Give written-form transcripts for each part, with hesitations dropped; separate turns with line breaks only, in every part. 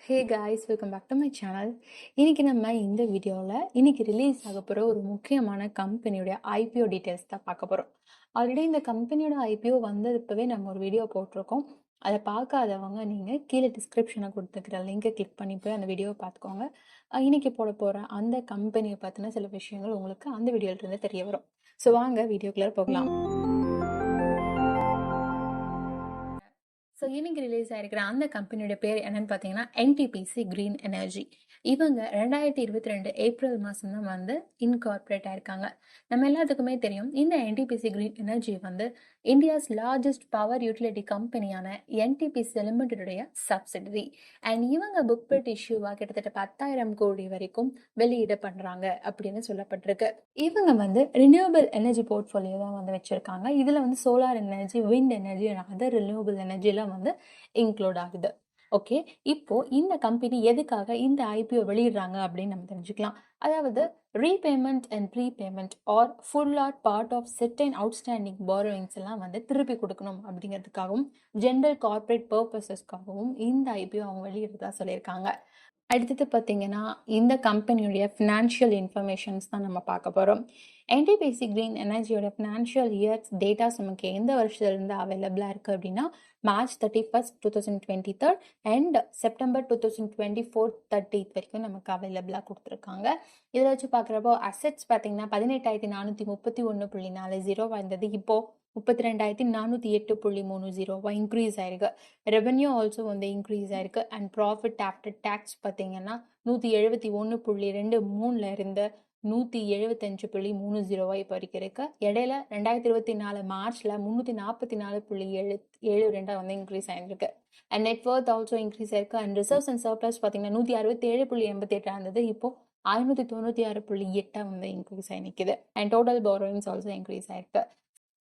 Hey guys, welcome back to my channel. இன்றைக்கி நம்ம இந்த வீடியோவில் இன்றைக்கி ரிலீஸ் ஆக போகிற ஒரு முக்கியமான கம்பெனியோடைய ஐபிஓ டீட்டெயில்ஸ் தான் பார்க்க போகிறோம். ஆல்ரெடி இந்த கம்பெனியோட ஐபிஓ வந்ததுப்பவே நம்ம ஒரு வீடியோ போட்டிருக்கோம். அதை பார்க்காதவங்க நீங்கள் கீழே டிஸ்கிரிப்ஷனை கொடுத்துக்கிற லிங்கை கிளிக் பண்ணி போய் அந்த வீடியோவை பார்த்துக்கோங்க. இன்றைக்கி போட போகிற அந்த கம்பெனியை பற்றின சில விஷயங்கள் உங்களுக்கு அந்த வீடியோவிலிருந்து தெரிய வரும். ஸோ வாங்க வீடியோக்குள்ளே போகலாம். ஸோ இன்னைக்கு ரிலீஸ் ஆகிருக்கிற அந்த கம்பெனியோட பேர் என்னன்னு பார்த்தீங்கன்னா என்டிபிசி கிரீன் எனர்ஜி. இவங்க 2022 ஏப்ரல் மாதம் தான் வந்து இன்கார்பரேட் ஆயிருக்காங்க. நம்ம எல்லாத்துக்குமே தெரியும், இந்த என்டிபிசி கிரீன் எனர்ஜி வந்து இந்தியாஸ் லார்ஜஸ்ட் பவர் யூட்டிலிட்டி கம்பெனியான என்டிபிசி லிமிடெடுடைய சப்சிடரி. அண்ட் இவங்க புக் பிரிட் இஷ்யூவாக கிட்டத்தட்ட 10,000 கோடி வரைக்கும் வெளியீடு பண்ணுறாங்க அப்படின்னு சொல்லப்பட்டிருக்கு. இவங்க வந்து ரினியூவபிள் எனர்ஜி போர்ட்ஃபோலியோ தான் வந்து வச்சுருக்காங்க. இதில் வந்து solar energy, wind energy and other renewable எனர்ஜிலாம் வந்து இன்க்ளூட் ஆகுது. ஓகே, இப்போ இந்த கம்பெனி எதுக்காக இந்த ஐபிஓ வெளியிடுறாங்க அப்படின்னு நம்ம தெரிஞ்சுக்கலாம். அதாவது repayment and prepayment or full or part of set and outstanding borrowings எல்லாம் வந்து திருப்பி கொடுக்கணும் அப்படிங்கிறதுக்காகவும் ஜென்ரல் கார்பரேட் பர்பஸஸ்க்காகவும் இந்த ஐபிஓ அவங்க வெளியிடுறதா சொல்லியிருக்காங்க. அடுத்தது பார்த்தீங்கன்னா, இந்த கம்பெனியுடைய ஃபினான்ஷியல் இன்ஃபர்மேஷன்ஸ் தான் நம்ம பார்க்க போகிறோம். என்டிபிசி கிரீன் எனர்ஜியோட ஃபினான்ஷியல் இயர்ஸ் டேட்டாஸ் நமக்கு எந்த வருஷத்துலேருந்து அவைலபிளாக இருக்குது அப்படின்னா March 31st, 2023 and September 2024 30th வரைக்கும் நமக்கு அவைலபிளாக கொடுத்துருக்காங்க. இதில் வச்சு பார்க்குறப்போ அசெட்ஸ் பார்த்தீங்கன்னா 18,431.40 இருந்தது. இப்போது 32,408.30 இன்க்ரீஸ் ஆயிருக்கு. ரெவென்யூ ஆல்சோ வந்து இன்க்ரீஸ் ஆயிருக்கு. அண்ட் ப்ராஃபிட் ஆஃப்டர் டேக்ஸ் பார்த்தீங்கன்னா 171.23 இருந்து 175.30 இப்போ வரைக்கும் இருக்கு. இடையில 2024 மார்ச்ல 344.72 வந்து இன்க்ரீஸ் ஆயிருக்கு. அண்ட் நெட்வொர்த் ஆல்சோ இன்க்ரீஸ் ஆயிருக்கு. அண்ட் ரிசர்வ்ஸ் அண்ட் சர்ப்ளஸ் பார்த்தீங்கன்னா 167.88 இருந்தது. இப்போ 596.8 வந்து இன்க்ரீஸ் ஆகி நிற்குது. And total borrowings also increase ஆயிருக்கு.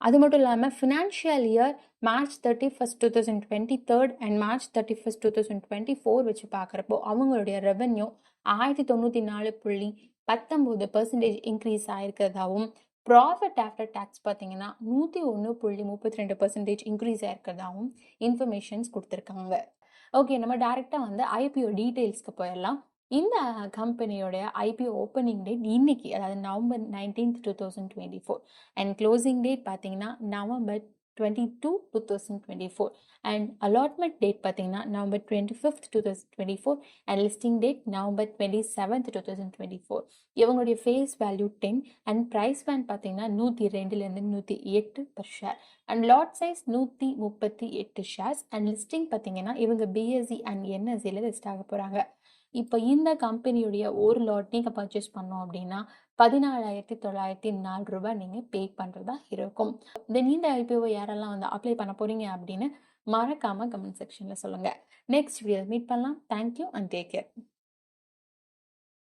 அது மட்டும் இல்லாமல் financial year March 31st, 2023 and March 31st, 2024 வச்சு பார்க்குறப்போ அவங்களுடைய ரெவென்யூ 1094.19% இன்க்ரீஸ் ஆயிருக்கிறதாவும், ப்ராஃபிட் ஆஃப்டர் டேக்ஸ் பார்த்தீங்கன்னா 101.32% இன்க்ரீஸ் ஆயிருக்கிறதாவும் இன்ஃபர்மேஷன்ஸ் கொடுத்துருக்காங்க. ஓகே, நம்ம டைரெக்டாக வந்து ஐபிஓ டீட்டெயில்ஸ்க்கு போயிடலாம். இந்த கம்பெனியோட ஐபிஓ ஓப்பனிங் டேட் இன்னைக்கு, அதாவது November 19th, 2024 and closing date பார்த்தீங்கன்னா November 22, 2024 அண்ட் அலாட்மெண்ட் டேட் பார்த்தீங்கன்னா November 25th, 2024 and listing date November 27th, 2024. இவங்களுடைய face value 10 and price band பார்த்தீங்கன்னா 102லேருந்து 108 per share and lot size 138 shares and listing பார்த்தீங்கன்னா இவங்க BSc and என்எஸ்சியில் list ஆக போகிறாங்க. இப்போ இந்த கம்பெனியுடைய ஒரு லாட் நீங்கள் பர்ச்சேஸ் பண்ணோம் அப்படின்னா 14,904 ரூபாய் நீங்கள் பே பண்ணுறதா இருக்கும். தென் இந்த ஐபிஓவை யாரெல்லாம் வந்து அப்ளை பண்ண போகிறீங்க அப்படின்னு மறக்காமல் கமெண்ட் செக்ஷனில் சொல்லுங்கள். நெக்ஸ்ட் வீடியோ மீட் பண்ணலாம். Thank you and take care.